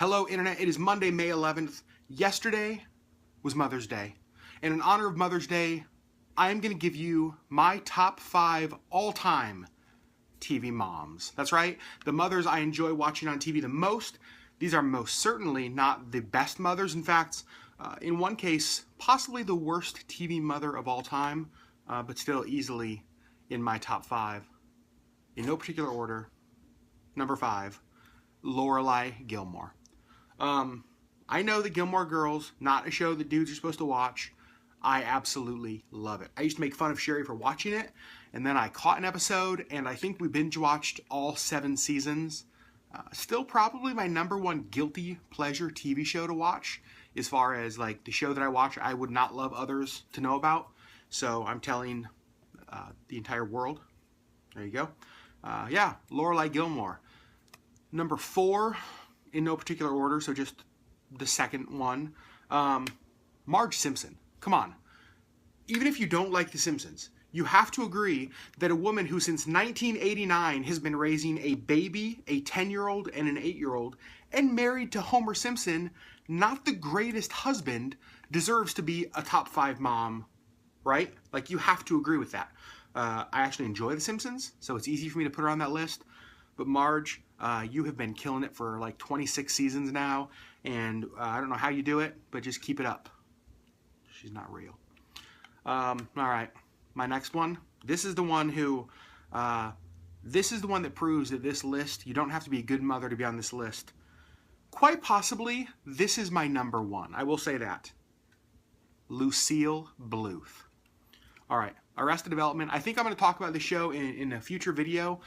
Hello, Internet. It is Monday, May 11th. Yesterday was Mother's Day. And in honor of Mother's Day, I am going to give you my top 5 all-time TV moms. That's right, the mothers I enjoy watching on TV the most. These are most certainly not the best mothers. In fact, in one case, possibly the worst TV mother of all time, but still easily in my top 5. In no particular order, number 5, Lorelai Gilmore. I know the Gilmore Girls, not a show that dudes are supposed to watch. I absolutely love it. I used to make fun of Sherry for watching it, and then I caught an episode, and I think we binge-watched all 7 seasons. Still probably my number 1 guilty pleasure TV show to watch, as far as like the show that I watch I would not love others to know about. So I'm telling the entire world. There you go. Yeah, Lorelai Gilmore. Number 4, in no particular order, so just the second one, Marge Simpson. Come on. Even if you don't like The Simpsons, you have to agree that a woman who since 1989 has been raising a baby, a 10-year-old, and an 8-year-old, and married to Homer Simpson, not the greatest husband, deserves to be a top 5 mom, right? Like, you have to agree with that. I actually enjoy The Simpsons, so it's easy for me to put her on that list. But Marge, you have been killing it for like 26 seasons now, and I don't know how you do it, but just keep it up. She's not real. All right, my next one. This is the one who, this is the one that proves that this list, you don't have to be a good mother to be on this list. Quite possibly, this is my number 1. I will say that. Lucille Bluth. All right, Arrested Development. I think I'm going to talk about the show in a future video.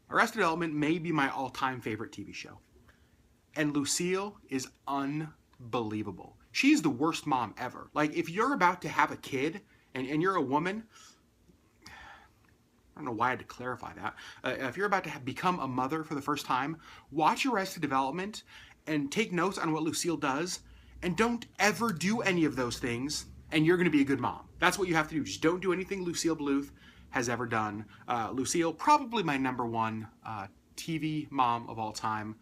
Arrested Development may be my all-time favorite TV show. And Lucille is unbelievable. She's the worst mom ever. Like, if you're about to have a kid and you're a woman, I don't know why I had to clarify that. If you're about to become a mother for the first time, watch Arrested Development and take notes on what Lucille does, and don't ever do any of those things, and you're going to be a good mom. That's what you have to do. Just don't do anything Lucille Bluth has ever done. Lucille, probably my number 1 TV mom of all time,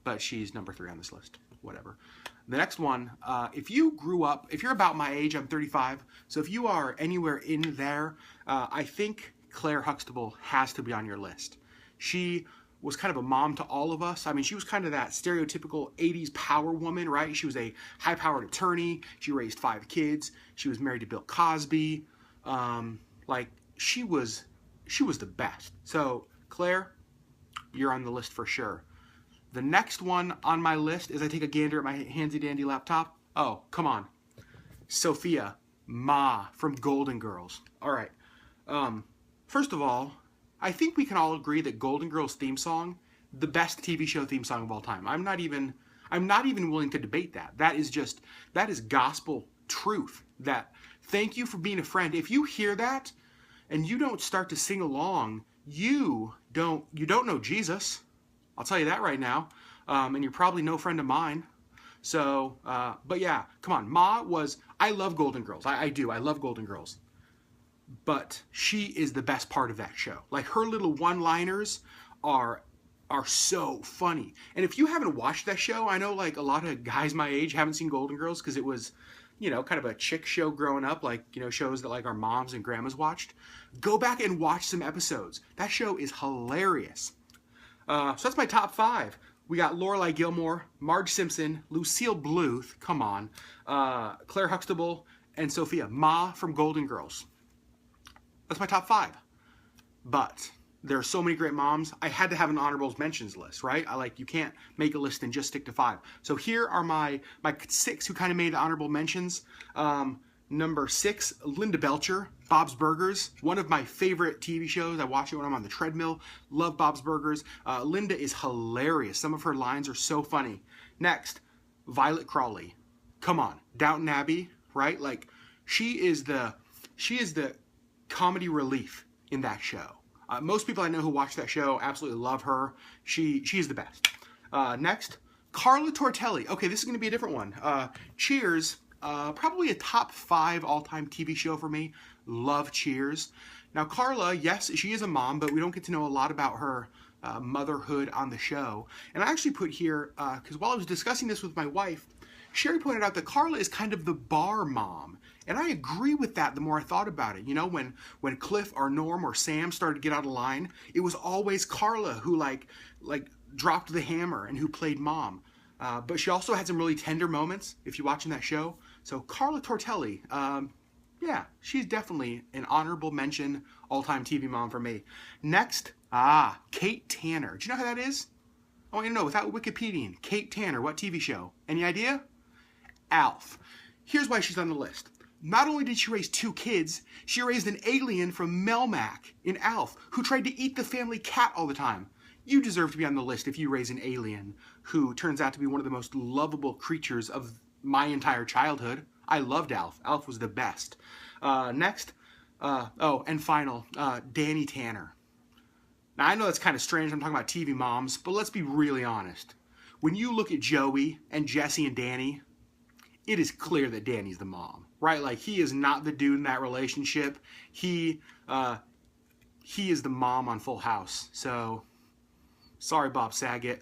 but she's number 3 on this list. Whatever. The next one, if you grew up, if you're about my age, I'm 35, so if you are anywhere in there, I think Claire Huxtable has to be on your list. She was kind of a mom to all of us. I mean, she was kind of that stereotypical 80s power woman, right? She was a high-powered attorney. She raised 5 kids. She was married to Bill Cosby. Like, she was the best. So, Claire, you're on the list for sure. The next one on my list, as I take a gander at my handsy-dandy laptop, oh, come on. Sophia, Ma from Golden Girls. All right. First of all, I think we can all agree that Golden Girls theme song, the best TV show theme song of all time. I'm not even willing to debate that. That is gospel truth. That, thank you for being a friend. If you hear that and you don't start to sing along, you don't know Jesus. I'll tell you that right now. And you're probably no friend of mine. So, but yeah, come on. Ma was, I love Golden Girls. I do. I love Golden Girls. But she is the best part of that show. Like, her little one-liners are so funny. And if you haven't watched that show, I know like a lot of guys my age haven't seen Golden Girls because it was, you know, kind of a chick show growing up, like, you know, shows that like our moms and grandmas watched. Go back and watch some episodes. That show is hilarious. So that's my top 5. We got Lorelai Gilmore, Marge Simpson, Lucille Bluth, come on, Claire Huxtable, and Sophia, Ma from Golden Girls. That's my top 5. But there are so many great moms, I had to have an honorable mentions list, right? You can't make a list and just stick to 5. So here are my 6 who kind of made honorable mentions. Number 6, Linda Belcher, Bob's Burgers, one of my favorite TV shows. I watch it when I'm on the treadmill. Love Bob's Burgers. Linda is hilarious. Some of her lines are so funny. Next, Violet Crawley. Come on, Downton Abbey, right? Like, she is the comedy relief in that show. Most people I know who watch that show absolutely love her. She's the best. Next, Carla Tortelli. Okay, this is going to be a different one. Cheers. Probably a top 5 all-time TV show for me. Love Cheers. Now, Carla, yes, she is a mom, but we don't get to know a lot about her motherhood on the show. And I actually put here, because while I was discussing this with my wife, Sherry pointed out that Carla is kind of the bar mom. And I agree with that the more I thought about it. You know, when Cliff or Norm or Sam started to get out of line, it was always Carla who like dropped the hammer and who played mom. But she also had some really tender moments if you're watching that show. So Carla Tortelli, yeah, she's definitely an honorable mention all-time TV mom for me. Next, Kate Tanner. Do you know who that is? I want you to know, without Wikipediaing, Kate Tanner, what TV show? Any idea? Alf. Here's why she's on the list. Not only did she raise 2 kids, she raised an alien from Melmac in Alf who tried to eat the family cat all the time. You deserve to be on the list if you raise an alien who turns out to be one of the most lovable creatures of my entire childhood. I loved Alf. Alf was the best. Next, and final, Danny Tanner. Now, I know that's kind of strange. I'm talking about TV moms, but let's be really honest. When you look at Joey and Jesse and Danny, it is clear that Danny's the mom, right? Like, he is not the dude in that relationship. He is the mom on Full House. So, sorry, Bob Saget.